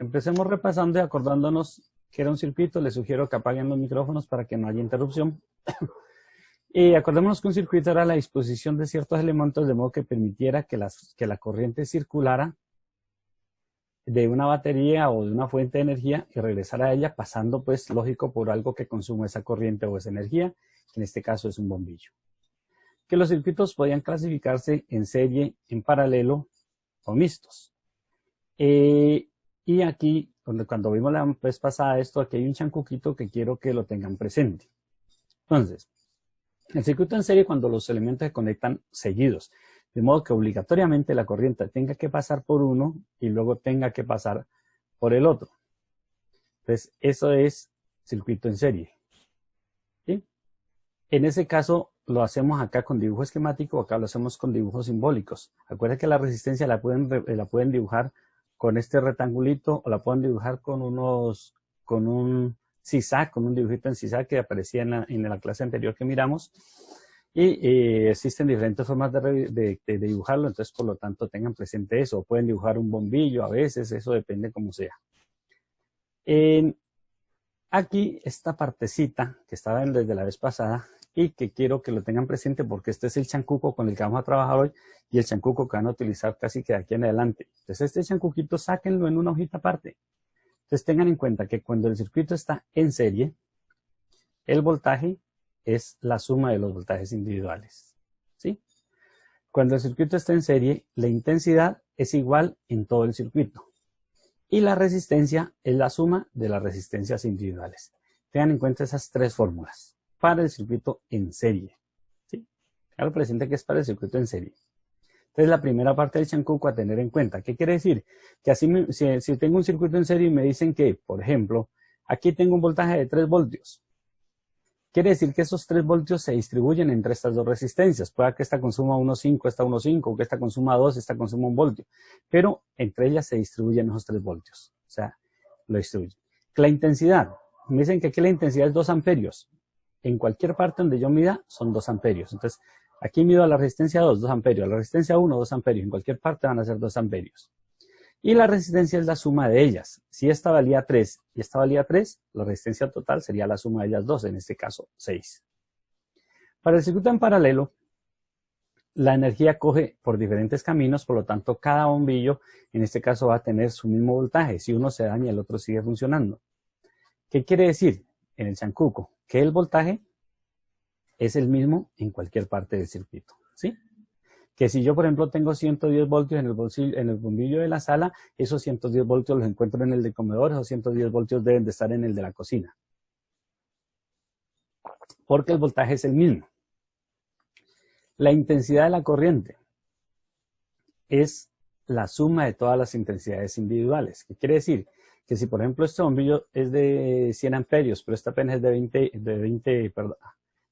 empecemos repasando y acordándonos que era un circuito. Les sugiero que apaguen los micrófonos para que no haya interrupción. Y acordémonos que un circuito era la disposición de ciertos elementos de modo que permitiera que la corriente circulara de una batería o de una fuente de energía y regresara a ella pasando, pues, lógico, por algo que consume esa corriente o esa energía, que en este caso es un bombillo. Que los circuitos podían clasificarse en serie, en paralelo o mixtos. Y aquí, cuando vimos la vez pasada esto, aquí hay un chancuquito que quiero que lo tengan presente. Entonces, el circuito en serie cuando los elementos se conectan seguidos, de modo que obligatoriamente la corriente tenga que pasar por uno y luego tenga que pasar por el otro. Entonces, eso es circuito en serie. ¿Sí? En ese caso, lo hacemos acá con dibujo esquemático, acá lo hacemos con dibujos simbólicos. Acuérdense que la resistencia la pueden dibujar con este rectangulito o la pueden dibujar con un zigzag, con un dibujito en zigzag que aparecía en la clase anterior que miramos. Y existen diferentes formas de dibujarlo, entonces por lo tanto tengan presente eso. Pueden dibujar un bombillo a veces, eso depende como sea. Aquí esta partecita que estaba desde la vez pasada y que quiero que lo tengan presente porque este es el chancuco con el que vamos a trabajar hoy y el chancuco que van a utilizar casi que de aquí en adelante. Entonces este chancuquito sáquenlo en una hojita aparte. Entonces tengan en cuenta que cuando el circuito está en serie, el voltaje es la suma de los voltajes individuales. ¿Sí? Cuando el circuito está en serie, la intensidad es igual en todo el circuito. Y la resistencia es la suma de las resistencias individuales. Tengan en cuenta esas tres fórmulas para el circuito en serie. ¿Sí? Claro, presente que es para el circuito en serie. Entonces, la primera parte del chancuco a tener en cuenta. ¿Qué quiere decir? Que así, si tengo un circuito en serie y me dicen que, por ejemplo, aquí tengo un voltaje de 3 voltios. Quiere decir que esos 3 voltios se distribuyen entre estas dos resistencias. Puede que esta consuma 1,5, esta 1,5, que esta consuma 2, esta consuma 1 voltio. Pero entre ellas se distribuyen esos 3 voltios. O sea, lo distribuyen. La intensidad. Me dicen que aquí la intensidad es 2 amperios. En cualquier parte donde yo mida son 2 amperios. Entonces, aquí mido a la resistencia 2, 2 amperios. A la resistencia 1, 2 amperios. En cualquier parte van a ser 2 amperios. Y la resistencia es la suma de ellas. Si esta valía 3 y esta valía 3, la resistencia total sería la suma de ellas dos, en este caso 6. Para el circuito en paralelo, la energía coge por diferentes caminos, por lo tanto cada bombillo en este caso va a tener su mismo voltaje. Si uno se daña, el otro sigue funcionando. ¿Qué quiere decir en el chancuco? Que el voltaje es el mismo en cualquier parte del circuito. ¿Sí? Que si yo, por ejemplo, tengo 110 voltios en el bombillo de la sala, esos 110 voltios los encuentro en el del comedor, esos 110 voltios deben de estar en el de la cocina. Porque el voltaje es el mismo. La intensidad de la corriente es la suma de todas las intensidades individuales. ¿Qué quiere decir? Que si, por ejemplo, este bombillo es de 100 amperios, pero esta apenas es de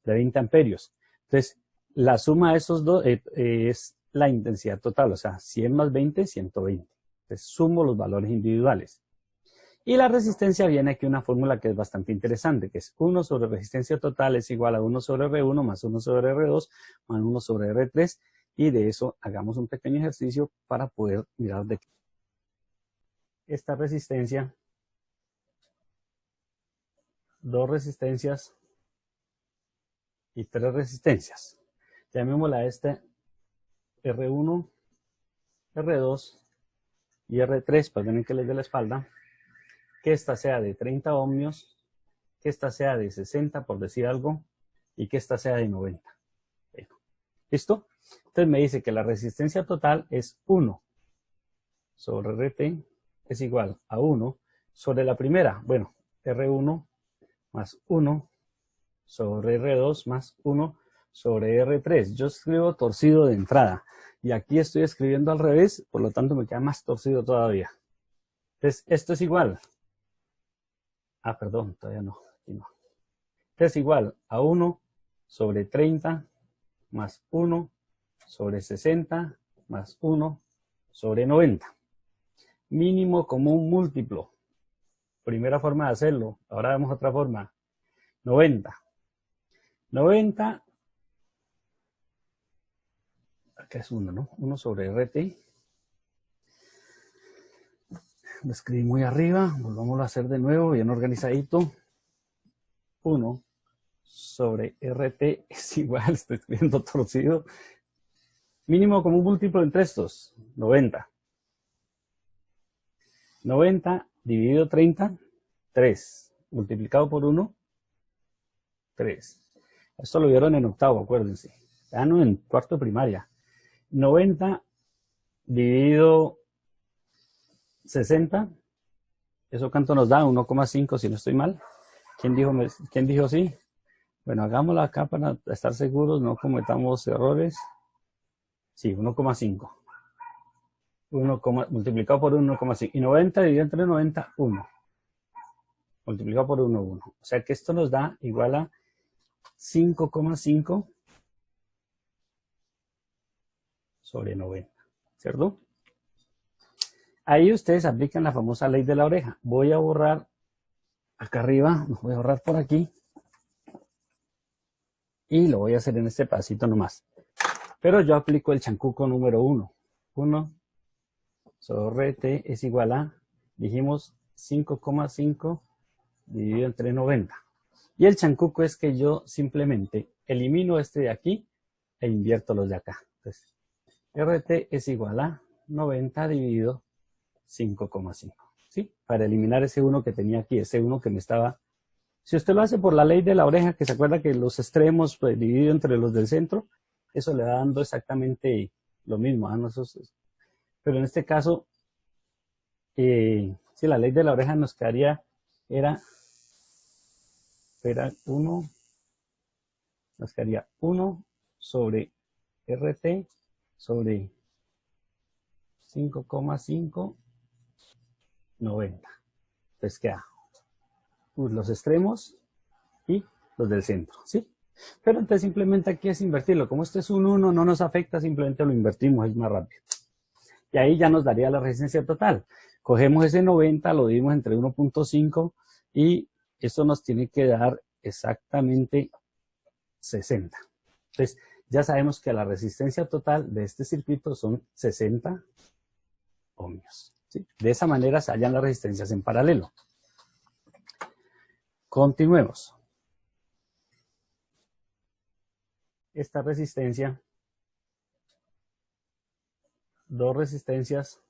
20 amperios. Entonces, la suma de esos dos es la intensidad total, o sea, 100 más 20, 120. Entonces, sumo los valores individuales. Y la resistencia viene aquí una fórmula que es bastante interesante, que es 1 sobre resistencia total es igual a 1 sobre R1 más 1 sobre R2 más 1 sobre R3. Y de eso hagamos un pequeño ejercicio para poder mirar de esta resistencia, 2 resistencias y 3 resistencias. Llamémosla a este R1, R2 y R3, perdonen que les dé la espalda, que esta sea de 30 ohmios, que esta sea de 60 por decir algo, y que esta sea de 90. Bueno, ¿listo? Entonces me dice que la resistencia total es 1 sobre RT es igual a 1 sobre la primera, bueno, R1 más 1 sobre R2 más 1 sobre R3. Yo escribo torcido de entrada y aquí estoy escribiendo al revés, por lo tanto me queda más torcido todavía. Entonces, esto es igual. Perdón, todavía no. Aquí no. Esto es igual a 1 sobre 30 más 1 sobre 60 más 1 sobre 90. Mínimo común múltiplo. Primera forma de hacerlo. Ahora vemos otra forma. 90. 90. Acá es 1, ¿no? 1 sobre RT. Lo escribí muy arriba, volvámoslo a hacer de nuevo, bien organizadito. 1 sobre RT es igual, estoy escribiendo torcido. Mínimo común múltiplo entre estos, 90. 90 dividido 30, 3. Multiplicado por 1, 3. Esto lo vieron en octavo, acuérdense. Ya no en cuarto de primaria. 90 dividido 60. ¿Eso cuánto nos da? 1,5 si no estoy mal. ¿Quién dijo sí? Bueno, hagámoslo acá para estar seguros, no cometamos errores. Sí, 1,5. Multiplicado por 1,5. Y 90 dividido entre 90, 1. Multiplicado por 1, 1. O sea que esto nos da igual a 5,5 sobre 90. ¿Cierto? Ahí ustedes aplican la famosa ley de la oreja. Voy a borrar acá arriba, voy a borrar por aquí. Y lo voy a hacer en este pedacito nomás. Pero yo aplico el chancuco número 1. 1 sobre t es igual a, dijimos, 5,5 dividido entre 90. Y el chancuco es que yo simplemente elimino este de aquí e invierto los de acá. Entonces, RT es igual a 90 dividido 5,5. ¿Sí? Para eliminar ese 1 que tenía aquí, ese 1 que me estaba... Si usted lo hace por la ley de la oreja, que se acuerda que los extremos pues, dividido entre los del centro, eso le va dando exactamente lo mismo. ¿No? Pero en este caso, si la ley de la oreja nos quedaría, era 1, nos quedaría 1 sobre RT sobre 5,5, 90. Entonces queda los extremos y los del centro, ¿sí? Pero entonces simplemente aquí es invertirlo. Como este es un 1, no nos afecta, simplemente lo invertimos, es más rápido. Y ahí ya nos daría la resistencia total. Cogemos ese 90, lo dividimos entre 1,5 y esto nos tiene que dar exactamente 60. Entonces, ya sabemos que la resistencia total de este circuito son 60 ohmios. ¿Sí? De esa manera se hallan las resistencias en paralelo. Continuemos. Esta resistencia, dos resistencias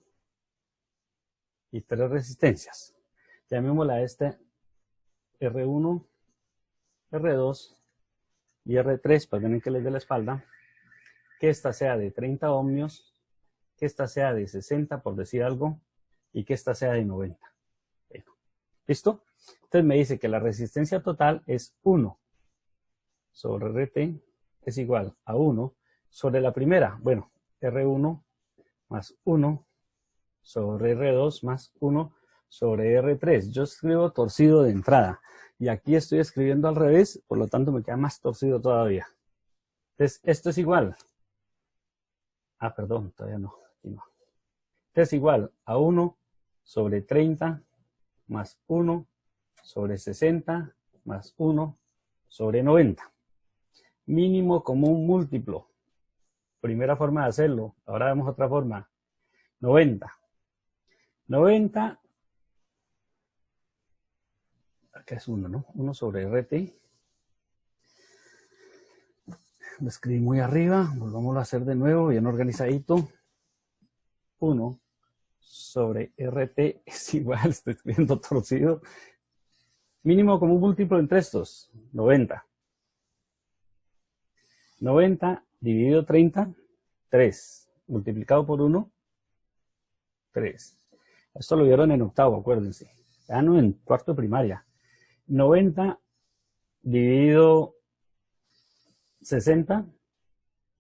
y tres resistencias. Llamémosla a este R1, R2 y R3, perdonen que les dé la espalda. Que esta sea de 30 ohmios, que esta sea de 60, por decir algo, y que esta sea de 90. ¿Listo? Entonces me dice que la resistencia total es 1 sobre RT es igual a 1 sobre la primera. Bueno, R1 más 1 sobre R2 más 1 sobre R3. Yo escribo torcido de entrada. Y aquí estoy escribiendo al revés, por lo tanto me queda más torcido todavía. Entonces, esto es igual. Ah, perdón, todavía no. Aquí no. Esto es igual a 1 sobre 30 más 1 sobre 60 más 1 sobre 90. Mínimo común múltiplo. Primera forma de hacerlo. Ahora vemos otra forma. 90. 90. Acá es 1, ¿no? 1 sobre RT. Lo escribí muy arriba. Volvámoslo a hacer de nuevo, bien organizadito. 1 sobre RT es igual, estoy escribiendo torcido. Mínimo común múltiplo entre estos, 90. 90 dividido 30, 3. Multiplicado por 1, 3. Esto lo vieron en octavo, acuérdense. Ya no en cuarto de primaria. 90 dividido 60.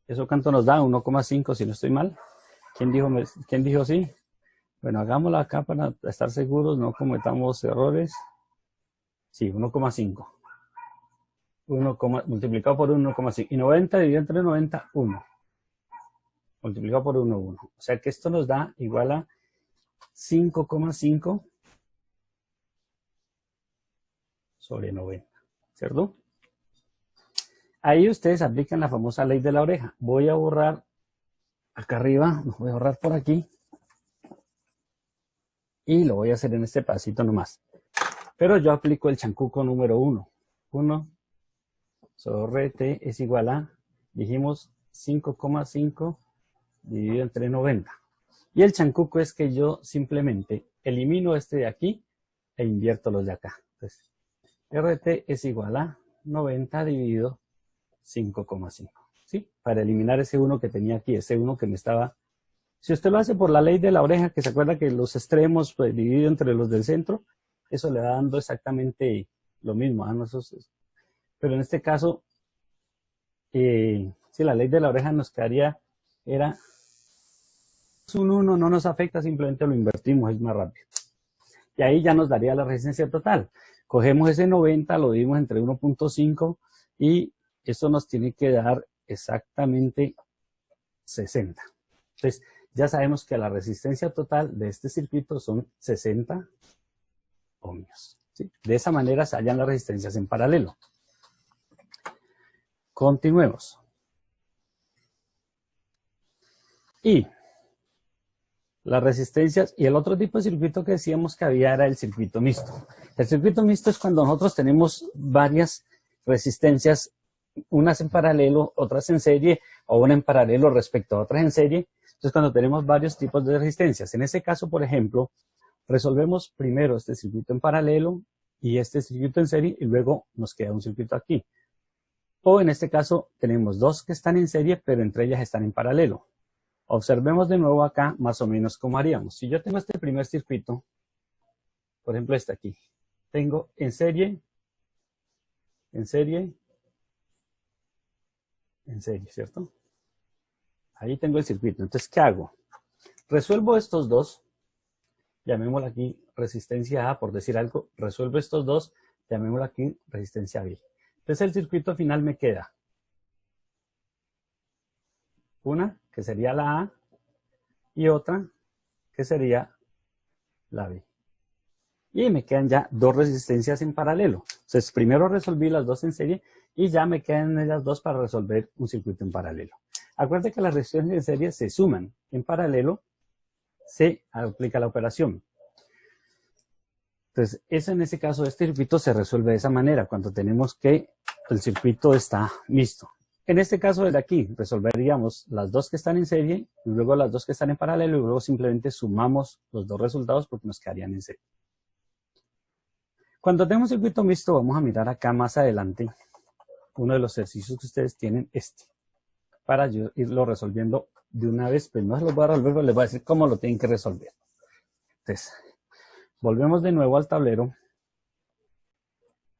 ¿Eso cuánto nos da? 1,5 si no estoy mal. ¿Quién dijo sí? Bueno, hagámoslo acá para estar seguros, no cometamos errores. Sí, 1,5. Multiplicado por 1,5. Y 90 dividido entre 90, 1. Multiplicado por 1, 1. O sea que esto nos da igual a 5,5 sobre 90. ¿Cierto? Ahí ustedes aplican la famosa ley de la oreja. Voy a borrar acá arriba, voy a borrar por aquí. Y lo voy a hacer en este pedacito nomás. Pero yo aplico el chancuco número 1. 1 sobre t es igual a, dijimos, 5,5 dividido entre 90. Y el chancuco es que yo simplemente elimino este de aquí e invierto los de acá. Entonces, RT es igual a 90 dividido 5,5. ¿Sí? Para eliminar ese 1 que tenía aquí, ese 1 que me estaba... Si usted lo hace por la ley de la oreja, que se acuerda que los extremos pues, dividido entre los del centro, eso le va dando exactamente lo mismo. ¿Ah? No, pero en este caso, si la ley de la oreja nos quedaría, era un 1, no nos afecta, simplemente lo invertimos, es más rápido. Y ahí ya nos daría la resistencia total. Cogemos ese 90, lo dividimos entre 1.5 y esto nos tiene que dar exactamente 60. Entonces, ya sabemos que la resistencia total de este circuito son 60 ohmios. ¿Sí? De esa manera se hallan las resistencias en paralelo. Continuemos. Y las resistencias, y el otro tipo de circuito que decíamos que había era el circuito mixto. El circuito mixto es cuando nosotros tenemos varias resistencias, unas en paralelo, otras en serie, o una en paralelo respecto a otras en serie. Entonces, cuando tenemos varios tipos de resistencias. En ese caso, por ejemplo, resolvemos primero este circuito en paralelo y este circuito en serie, y luego nos queda un circuito aquí. O en este caso, tenemos dos que están en serie, pero entre ellas están en paralelo. Observemos de nuevo acá más o menos cómo haríamos. Si yo tengo este primer circuito, por ejemplo este aquí, tengo en serie, ¿cierto? Ahí tengo el circuito. Entonces, ¿qué hago? Resuelvo estos dos, llamémoslo aquí resistencia A, por decir algo. Resuelvo estos dos, llamémoslo aquí resistencia B. Entonces, el circuito final me queda una, que sería la A, y otra, que sería la B. Y me quedan ya dos resistencias en paralelo. Entonces, primero resolví las dos en serie y ya me quedan ellas dos para resolver un circuito en paralelo. Acuérdate que las resistencias en serie se suman. En paralelo se aplica la operación. Entonces, eso en ese caso, este circuito se resuelve de esa manera, cuando tenemos que el circuito está mixto. En este caso de aquí, resolveríamos las dos que están en serie, y luego las dos que están en paralelo, y luego simplemente sumamos los dos resultados porque nos quedarían en serie. Cuando tenemos circuito mixto, vamos a mirar acá más adelante uno de los ejercicios que ustedes tienen, para yo irlo resolviendo de una vez, pero no se los voy a resolver, pero les voy a decir cómo lo tienen que resolver. Entonces, volvemos de nuevo al tablero.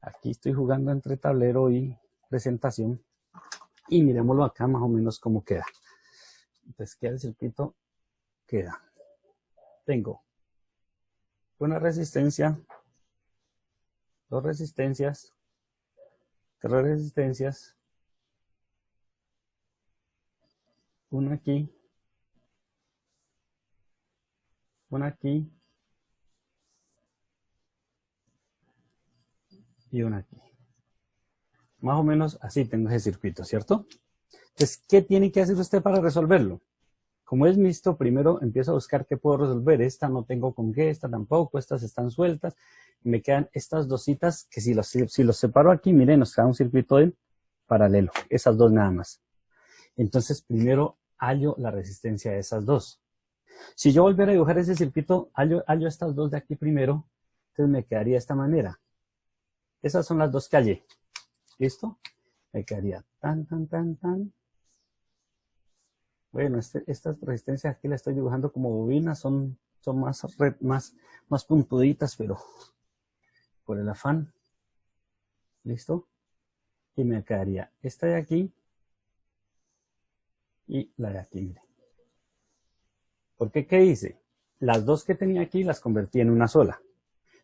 Aquí estoy jugando entre tablero y presentación. Y miremoslo acá más o menos cómo queda. Entonces, queda el circuito, queda. Tengo una resistencia, dos resistencias, tres resistencias, una aquí, y una aquí. Más o menos así tengo ese circuito, ¿cierto? Entonces, ¿qué tiene que hacer usted para resolverlo? Como es mixto, primero empiezo a buscar qué puedo resolver. Esta no tengo con qué, esta tampoco, estas están sueltas. Me quedan estas dositas que si los separo aquí, miren, nos queda un circuito en paralelo. Esas dos nada más. Entonces, primero hallo la resistencia de esas dos. Si yo volviera a dibujar ese circuito, hallo estas dos de aquí primero, entonces me quedaría de esta manera. Esas son las dos que hallé. ¿Listo? Me quedaría tan. Bueno, estas resistencias aquí las estoy dibujando como bobinas, son más puntuditas, pero por el afán. ¿Listo? Y me quedaría esta de aquí y la de aquí, mire. ¿Por qué? ¿Qué hice? Las dos que tenía aquí las convertí en una sola.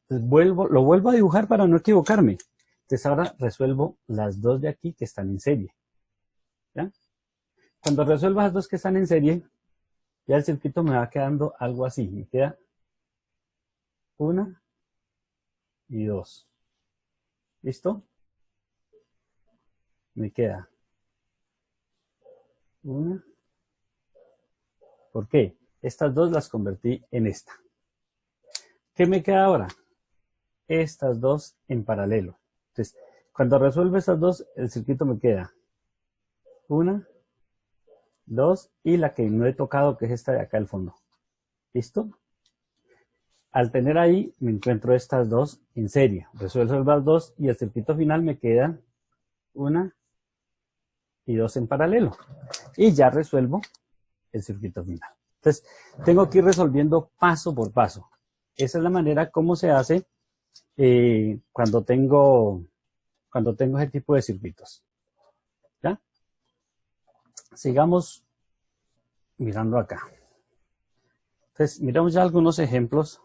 Entonces lo vuelvo a dibujar para no equivocarme. Entonces ahora resuelvo las dos de aquí que están en serie. ¿Ya? Cuando resuelvo las dos que están en serie, ya el circuito me va quedando algo así. Me queda una y dos. ¿Listo? Me queda una. ¿Por qué? Estas dos las convertí en esta. ¿Qué me queda ahora? Estas dos en paralelo. Entonces, cuando resuelvo estas dos, el circuito me queda 1, 2 y la que no he tocado, que es esta de acá al fondo. ¿Listo? Al tener ahí, me encuentro estas dos en serie. Resuelvo las dos y el circuito final me queda 1 y 2 en paralelo. Y ya resuelvo el circuito final. Entonces, tengo que ir resolviendo paso por paso. Esa es la manera como se hace cuando tengo ese tipo de circuitos. ¿Ya? Sigamos mirando acá. Entonces, miramos ya algunos ejemplos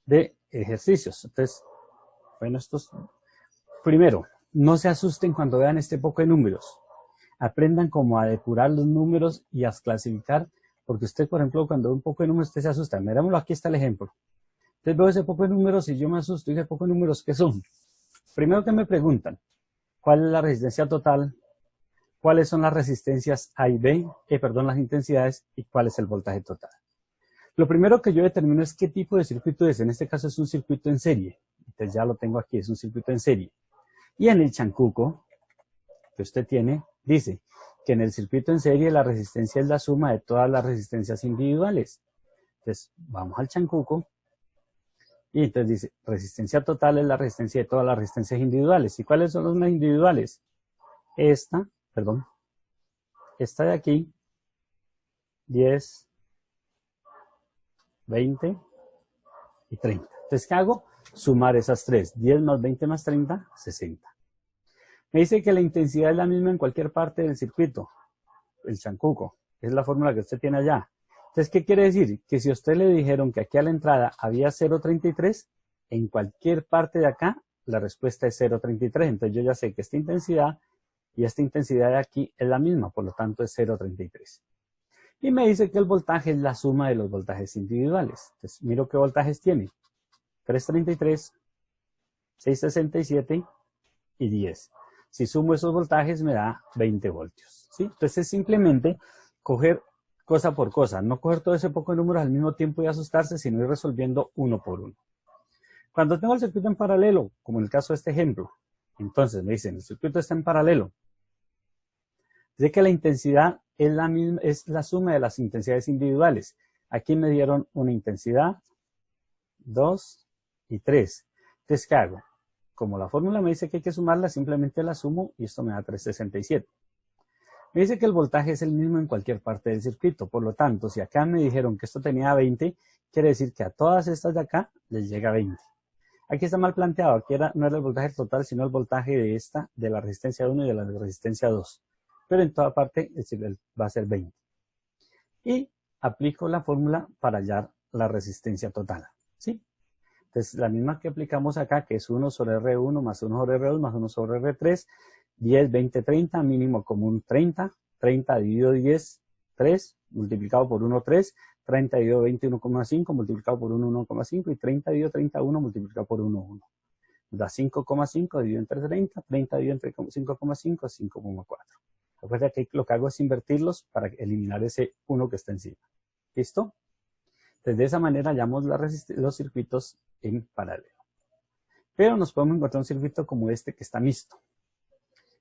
de ejercicios. Entonces, bueno, estos... Primero, no se asusten cuando vean este poco de números. Aprendan como a depurar los números y a clasificar, porque usted, por ejemplo, cuando ve un poco de números, usted se asusta. Mirémoslo, aquí está el ejemplo. Entonces veo ese poco de números y yo me asusto. ¿Y ese poco de números qué son? Primero que me preguntan, ¿cuál es la resistencia total? ¿Cuáles son las resistencias A y B? Las intensidades y cuál es el voltaje total. Lo primero que yo determino es qué tipo de circuito es. En este caso es un circuito en serie. Entonces ya lo tengo aquí, es un circuito en serie. Y en el chancuco que usted tiene, dice que en el circuito en serie la resistencia es la suma de todas las resistencias individuales. Entonces vamos al chancuco. Y entonces dice, resistencia total es la resistencia de todas las resistencias individuales. ¿Y cuáles son las individuales? Esta de aquí, 10, 20 y 30. Entonces, ¿qué hago? Sumar esas tres. 10 más 20 más 30, 60. Me dice que la intensidad es la misma en cualquier parte del circuito. El chancuco. Es la fórmula que usted tiene allá. Entonces, ¿qué quiere decir? Que si a usted le dijeron que aquí a la entrada había 0,33, en cualquier parte de acá, la respuesta es 0,33. Entonces, yo ya sé que esta intensidad y esta intensidad de aquí es la misma, por lo tanto es 0,33. Y me dice que el voltaje es la suma de los voltajes individuales. Entonces, miro qué voltajes tiene. 333, 667 y 10. Si sumo esos voltajes me da 20 voltios. ¿Sí? Entonces, es simplemente coger cosa por cosa, no coger todo ese poco de números al mismo tiempo y asustarse, sino ir resolviendo uno por uno. Cuando tengo el circuito en paralelo, como en el caso de este ejemplo, entonces me dicen, el circuito está en paralelo. Dice que la intensidad es la misma, es la suma de las intensidades individuales. Aquí me dieron una intensidad, 2 y 3. Entonces, ¿qué hago? Como la fórmula me dice que hay que sumarla, simplemente la sumo y esto me da 367. Me dice que el voltaje es el mismo en cualquier parte del circuito. Por lo tanto, si acá me dijeron que esto tenía 20, quiere decir que a todas estas de acá les llega 20. Aquí está mal planteado. Aquí no era el voltaje total, sino el voltaje de esta, de la resistencia 1 y de la resistencia 2. Pero en toda parte va a ser 20. Y aplico la fórmula para hallar la resistencia total. ¿Sí? Entonces, la misma que aplicamos acá, que es 1 sobre R1 más 1 sobre R2 más 1 sobre R3, 10, 20, 30, mínimo común 30, 30 dividido 10, 3, multiplicado por 1, 3, 30 dividido 20, 1,5, multiplicado por 1, 1,5, y 30 dividido 31, multiplicado por 1, 1. Da 5,5 dividido entre 30, 30 dividido entre 5,5, 5,4. Recuerda que lo que hago es invertirlos para eliminar ese 1 que está encima. ¿Listo? Entonces, de esa manera hallamos los circuitos en paralelo. Pero nos podemos encontrar un circuito como este que está mixto.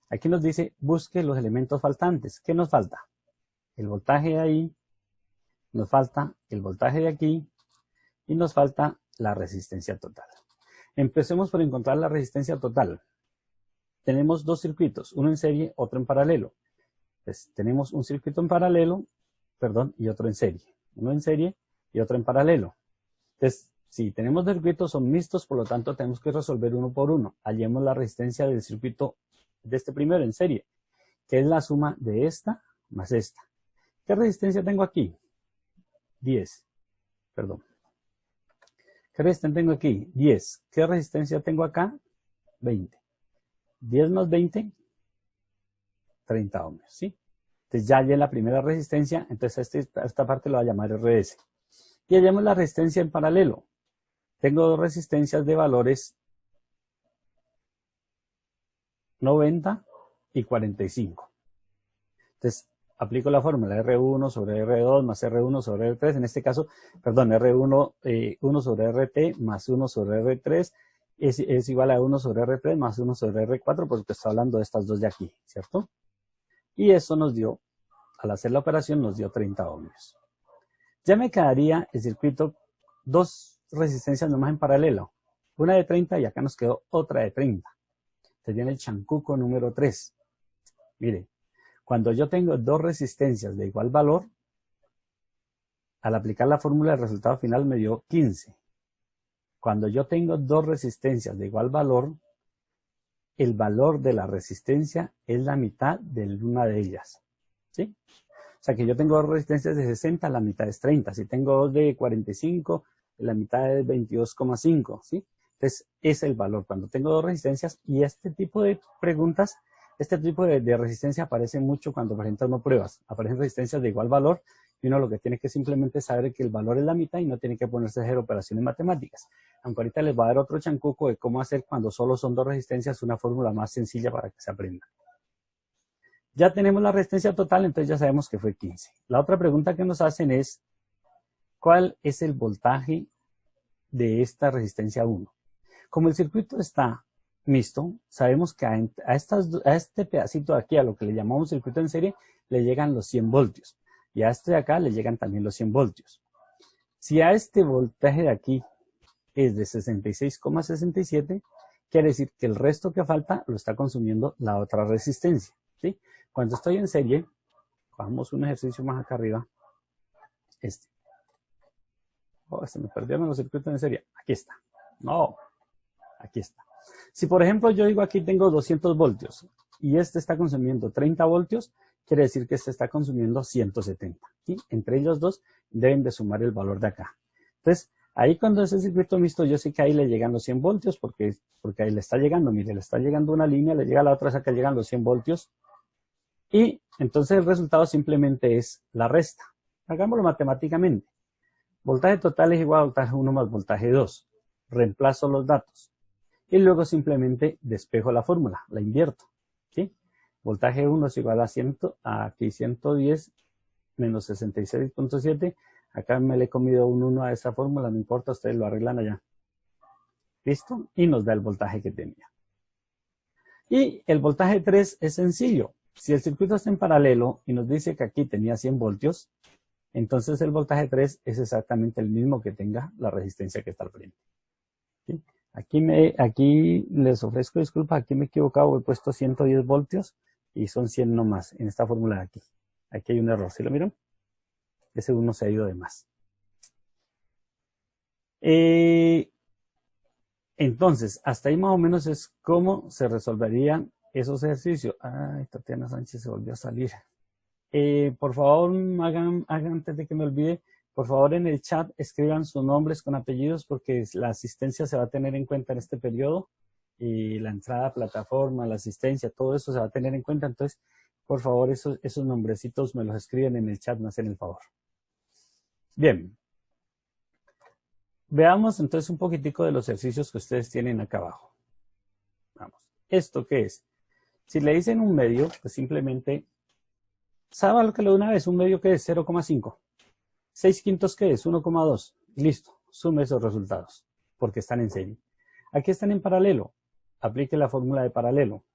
Aquí nos dice, busque los elementos faltantes. ¿Qué nos falta? El voltaje de ahí, nos falta el voltaje de aquí y nos falta la resistencia total. Empecemos por encontrar la resistencia total. Tenemos dos circuitos, uno en serie, otro en paralelo. Entonces, tenemos un circuito en paralelo, y otro en serie. Uno en serie y otro en paralelo. Entonces, si tenemos circuitos son mixtos, por lo tanto tenemos que resolver uno por uno. Hallemos la resistencia del circuito de este primero en serie, que es la suma de esta más esta. ¿Qué resistencia tengo aquí? 10. ¿Qué resistencia tengo aquí? 10. ¿Qué resistencia tengo acá? 20. 10 más 20, 30 ohmios, ¿sí? Entonces ya hallé la primera resistencia, entonces esta parte lo voy a llamar RS. Y hallemos la resistencia en paralelo. Tengo dos resistencias de valores 90 y 45. Entonces, aplico la fórmula R1 sobre R2 más R1 sobre R3, en este caso, perdón, R1 1 sobre RT más 1 sobre R3 es igual a 1 sobre R3 más 1 sobre R4, porque está hablando de estas dos de aquí, ¿cierto? Y eso nos dio, al hacer la operación, nos dio 30 ohmios. Ya me quedaría el circuito, dos resistencias nomás en paralelo, una de 30 y acá nos quedó otra de 30. Sería el chancuco número 3. Mire, cuando yo tengo dos resistencias de igual valor, al aplicar la fórmula, el resultado final me dio 15. Cuando yo tengo dos resistencias de igual valor, el valor de la resistencia es la mitad de una de ellas, ¿sí? O sea que yo tengo dos resistencias de 60, la mitad es 30. Si tengo dos de 45, la mitad es 22,5, ¿sí? Entonces, es el valor cuando tengo dos resistencias, y este tipo de preguntas, este tipo de resistencia aparece mucho cuando presenta uno pruebas. Aparecen resistencias de igual valor y uno lo que tiene que simplemente saber que el valor es la mitad y no tiene que ponerse a hacer operaciones matemáticas. Aunque ahorita les va a dar otro chancuco de cómo hacer cuando solo son dos resistencias, una fórmula más sencilla para que se aprenda. Ya tenemos la resistencia total, entonces ya sabemos que fue 15. La otra pregunta que nos hacen es, ¿cuál es el voltaje de esta resistencia 1? Como el circuito está mixto, sabemos que a este pedacito de aquí, a lo que le llamamos circuito en serie, le llegan los 100 voltios. Y a este de acá le llegan también los 100 voltios. Si a este voltaje de aquí es de 66,67, quiere decir que el resto que falta lo está consumiendo la otra resistencia, ¿sí? Cuando estoy en serie, vamos un ejercicio más acá arriba. Se me perdieron los circuitos en serie. Aquí está. No, aquí está. Si por ejemplo yo digo aquí tengo 200 voltios y este está consumiendo 30 voltios, quiere decir que este está consumiendo 170. ¿Sí? Entre ellos dos deben de sumar el valor de acá. Entonces, ahí cuando es el circuito mixto, yo sé que ahí le llegan los 100 voltios porque ahí le está llegando, mire, le está llegando una línea, le llega a la otra, o que llegan los 100 voltios. Y entonces el resultado simplemente es la resta. Hagámoslo matemáticamente. Voltaje total es igual a voltaje 1 más voltaje 2. Reemplazo los datos. Y luego simplemente despejo la fórmula, la invierto. ¿Sí? Voltaje 1 es igual a aquí 110 menos 66.7. Acá me le he comido un 1 a esa fórmula, no importa, ustedes lo arreglan allá. ¿Listo? Y nos da el voltaje que tenía. Y el voltaje 3 es sencillo. Si el circuito está en paralelo y nos dice que aquí tenía 100 voltios, entonces el voltaje 3 es exactamente el mismo que tenga la resistencia que está al frente. ¿Sí? Aquí les ofrezco disculpas, aquí me he equivocado, he puesto 110 voltios y son 100 nomás en esta fórmula de aquí. Aquí hay un error, ¿sí lo miran? Ese uno se ha ido de más. Entonces, hasta ahí más o menos es cómo se resolverían esos ejercicios. Ay, Tatiana Sánchez se volvió a salir. Por favor, hagan antes de que me olvide, por favor en el chat escriban sus nombres con apellidos porque la asistencia se va a tener en cuenta en este periodo y la entrada a plataforma, la asistencia, todo eso se va a tener en cuenta. Entonces, por favor, esos nombrecitos me los escriben en el chat, me hacen el favor. Bien. Veamos entonces un poquitico de los ejercicios que ustedes tienen acá abajo. Vamos. ¿Esto qué es? Si le dicen un medio, pues simplemente, ¿sabe lo que le da una vez? Un medio que es 0,5. 6/5 que es 1,2. Listo. Sume esos resultados, porque están en serie. Aquí están en paralelo. Aplique la fórmula de paralelo.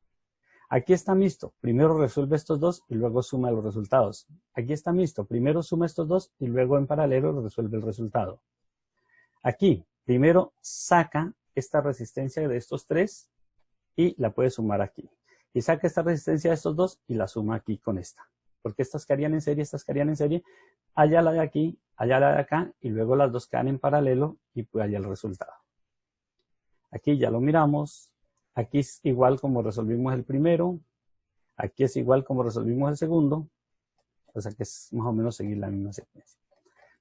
Aquí está mixto. Primero resuelve estos dos y luego suma los resultados. Aquí está mixto. Primero suma estos dos y luego en paralelo resuelve el resultado. Aquí, primero saca esta resistencia de estos tres y la puede sumar aquí. Y saca esta resistencia de estos dos y la suma aquí con esta. Porque estas quedarían en serie, allá la de aquí, allá la de acá, y luego las dos quedan en paralelo y pues allá el resultado. Aquí ya lo miramos, aquí es igual como resolvimos el primero, aquí es igual como resolvimos el segundo, o sea que es más o menos seguir la misma secuencia.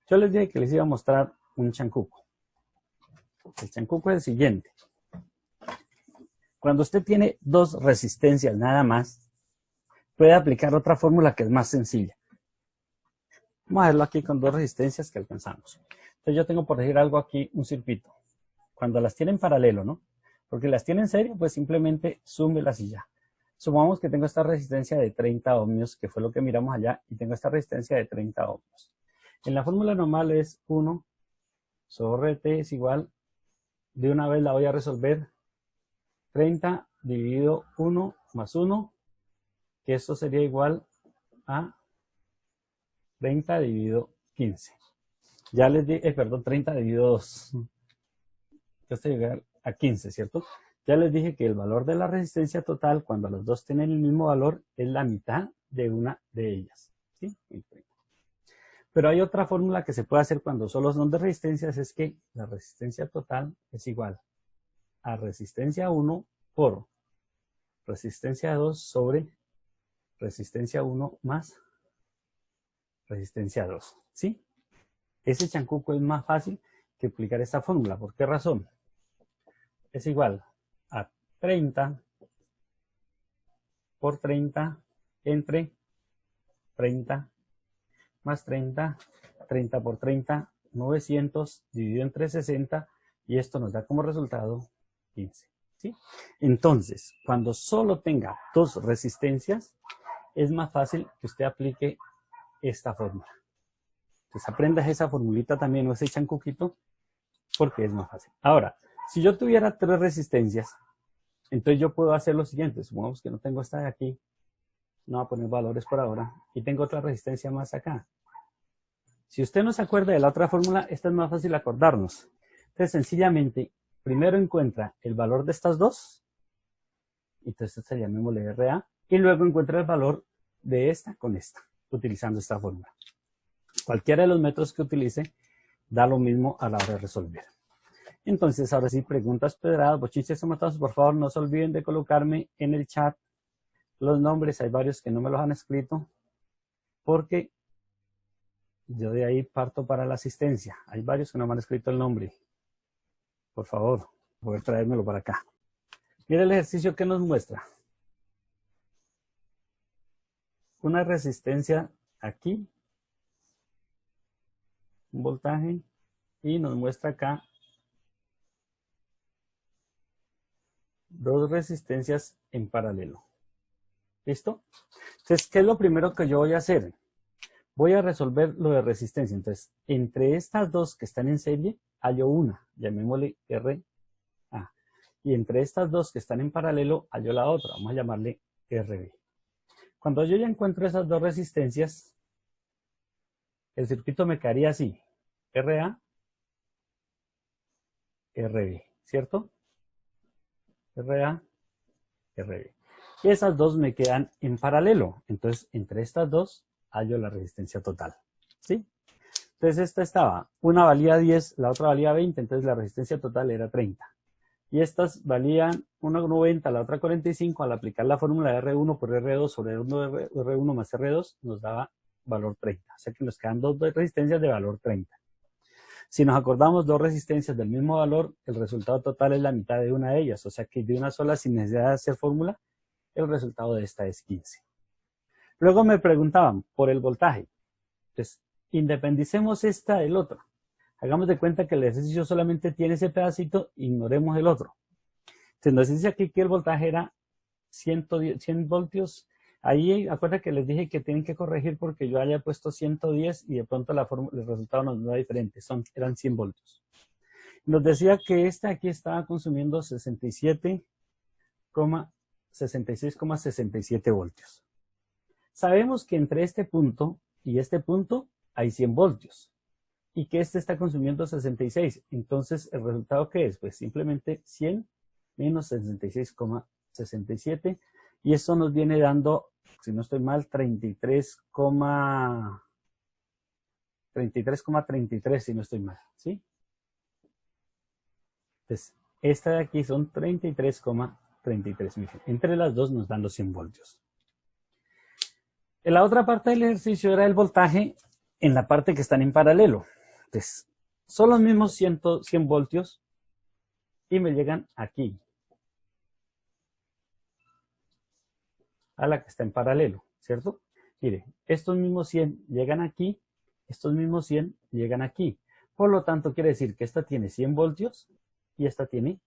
Yo les dije que les iba a mostrar un chancuco. El chancuco es el siguiente. Cuando usted tiene dos resistencias nada más, puede aplicar otra fórmula que es más sencilla. Vamos a verlo aquí con dos resistencias que alcanzamos. Entonces yo tengo por decir algo aquí, un circuito. Cuando las tiene en paralelo, ¿no? Porque las tiene en serie, pues simplemente súmelas y ya. Supongamos que tengo esta resistencia de 30 ohmios, que fue lo que miramos allá, y tengo esta resistencia de 30 ohmios. En la fórmula normal es 1 sobre T es igual, de una vez la voy a resolver, 30 dividido 1 más 1, que esto sería igual a 30 dividido 15. Ya les di, perdón, 30 dividido 2. Esto llega a 15, ¿cierto? Ya les dije que el valor de la resistencia total, cuando los dos tienen el mismo valor, es la mitad de una de ellas. ¿Sí? Pero hay otra fórmula que se puede hacer cuando solo son de resistencias, es que la resistencia total es igual a resistencia 1 por resistencia 2 sobre resistencia 1 más resistencia 2. ¿Sí? Ese chancuco es más fácil que aplicar esta fórmula. ¿Por qué razón? Es igual a 30 por 30 entre 30 más 30, 30 por 30, 900 dividido entre 60 y esto nos da como resultado 15. ¿Sí? Entonces, cuando solo tenga dos resistencias, es más fácil que usted aplique esta fórmula. Entonces aprendas esa formulita también o ese chancuquito porque es más fácil. Ahora, si yo tuviera tres resistencias, entonces yo puedo hacer lo siguiente. Supongamos que no tengo esta de aquí. No voy a poner valores por ahora. Y tengo otra resistencia más acá. Si usted no se acuerda de la otra fórmula, esta es más fácil acordarnos. Entonces, sencillamente, primero encuentra el valor de estas dos. Entonces, esta llamémosle RA. Y luego encuentra el valor de esta con esta, utilizando esta fórmula. Cualquiera de los métodos que utilice, da lo mismo a la hora de resolver. Entonces, ahora sí, preguntas pedradas, bochinches o matados, por favor, no se olviden de colocarme en el chat los nombres. Hay varios que no me los han escrito, porque yo de ahí parto para la asistencia. Hay varios que no me han escrito el nombre. Por favor, poder traérmelo para acá. Mira el ejercicio que nos muestra. Una resistencia aquí, un voltaje, y nos muestra acá dos resistencias en paralelo. ¿Listo? Entonces, ¿qué es lo primero que yo voy a hacer? Voy a resolver lo de resistencia. Entonces, entre estas dos que están en serie, hallo una, llamémosle RA. Y entre estas dos que están en paralelo, hallo la otra, vamos a llamarle RB. Cuando yo ya encuentro esas dos resistencias, el circuito me quedaría así, RA, RB, ¿cierto? RA, RB. Y esas dos me quedan en paralelo. Entonces, entre estas dos, hallo la resistencia total. ¿Sí? Entonces, esta estaba, una valía 10, la otra valía 20, entonces la resistencia total era 30. Y estas valían una 90, la otra 45. Al aplicar la fórmula de R1 por R2 sobre R1 más R2, nos daba valor 30. O sea que nos quedan dos resistencias de valor 30. Si nos acordamos dos resistencias del mismo valor, el resultado total es la mitad de una de ellas. O sea que de una sola, sin necesidad de hacer fórmula, el resultado de esta es 15. Luego me preguntaban por el voltaje. Entonces, independicemos esta del otro. Hagamos de cuenta que el ejercicio solamente tiene ese pedacito, ignoremos el otro. Entonces nos dice aquí que el voltaje era 100 voltios. Ahí, acuérdense que les dije que tienen que corregir porque yo haya puesto 110 y de pronto el resultado nos da diferente. Eran 100 voltios. Nos decía que esta aquí estaba consumiendo 66,67 voltios. Sabemos que entre este punto y este punto hay 100 voltios. Y que este está consumiendo 66. Entonces, ¿el resultado qué es? Pues simplemente 100 menos 66,67. Y esto nos viene dando, si no estoy mal, 33,33, si no estoy mal. ¿Sí? Entonces, esta de aquí son 33,33. Entre las dos nos dan los 100 voltios. En la otra parte del ejercicio era el voltaje en la parte que están en paralelo. Entonces, son los mismos 100 voltios y me llegan aquí, a la que está en paralelo, ¿cierto? Mire, estos mismos 100 llegan aquí, estos mismos 100 llegan aquí. Por lo tanto, quiere decir que esta tiene 100 voltios y esta tiene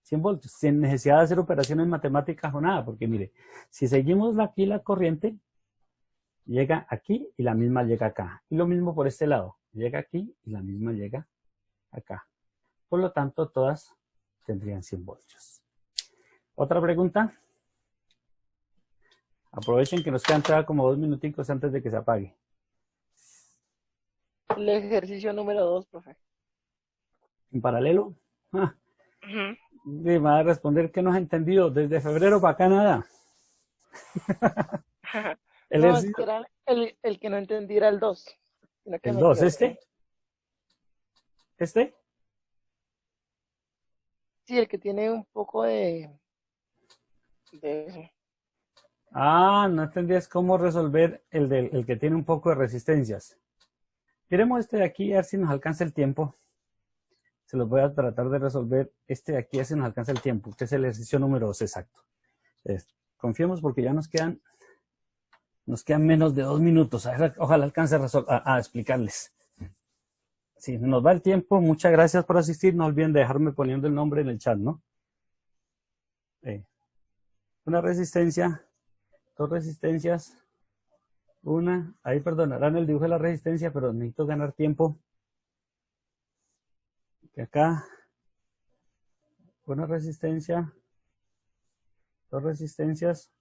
100 voltios, sin necesidad de hacer operaciones matemáticas o nada, porque mire, si seguimos aquí la corriente, llega aquí y la misma llega acá. Y lo mismo por este lado, llega aquí y la misma llega acá. Por lo tanto, todas tendrían 100 voltios. ¿Otra pregunta? Aprovechen que nos quedan todavía como 2 minuticos antes de que se apague. El ejercicio número 2, profe. ¿En paralelo? Ah, Ujú. me va a responder que no has entendido. Desde febrero para acá nada. El No, es ejercicio, que era el que no entendí era el 2, sino que el me 2, equivoqué. ¿este? Sí, el que tiene un poco de eso. Ah, no entendías cómo resolver el que tiene un poco de resistencias. Miremos este de aquí, a ver si nos alcanza el tiempo. Se los voy a tratar de resolver este de aquí, a ver si nos alcanza el tiempo. Este es el ejercicio número 2, exacto. Confiemos porque ya nos quedan menos de 2 minutos. A ver, ojalá alcance a explicarles. Si nos va el tiempo, muchas gracias por asistir. No olviden dejarme poniendo el nombre en el chat, ¿no? Una resistencia, 2 resistencias, una, ahí perdonarán el dibujo de la resistencia, pero necesito ganar tiempo. Que acá, una resistencia, 2 resistencias,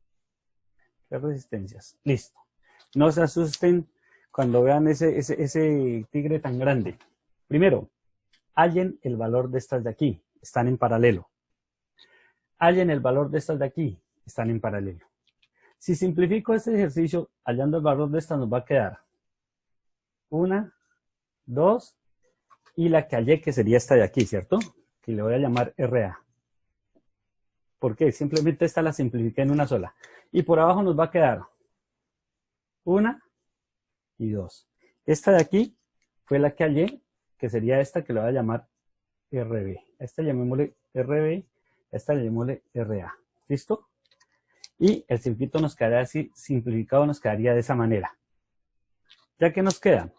3 resistencias. Listo. No se asusten cuando vean ese tigre tan grande. Primero, hallen el valor de estas de aquí, están en paralelo. Hallen el valor de estas de aquí, están en paralelo. Si simplifico este ejercicio, hallando el valor de estas nos va a quedar 1, 2 y la que hallé que sería esta de aquí, ¿cierto? Que le voy a llamar RA. ¿Por qué? Simplemente esta la simplifiqué en una sola. Y por abajo nos va a quedar 1 y 2. Esta de aquí fue la que hallé, que sería esta que le voy a llamar RB. Esta llamémosle RB, esta llamémosle RA. ¿Listo? Y el circuito nos quedaría así, simplificado nos quedaría de esa manera. Ya que nos quedan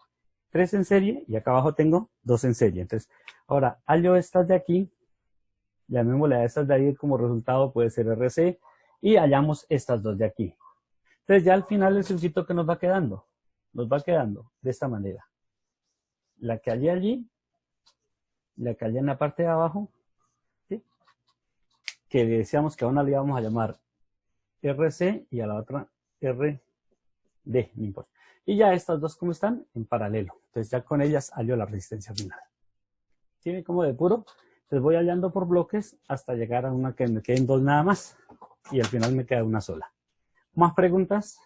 3 en serie y acá abajo tengo 2 en serie. Entonces, ahora hallo estas de aquí, llamémosle a estas de ahí como resultado puede ser RC y hallamos estas dos de aquí. Entonces ya al final el circuito que nos va quedando de esta manera. La que hallé allí, la que hallé en la parte de abajo, ¿sí? Que decíamos que a una le íbamos a llamar RC y a la otra RD, no importa. Y ya estas dos como están en paralelo. Entonces ya con ellas hallo la resistencia final. ¿Sí? Como de puro. Entonces voy hallando por bloques hasta llegar a una que me queden 2 nada más. Y al final me queda una sola. ¿Más preguntas?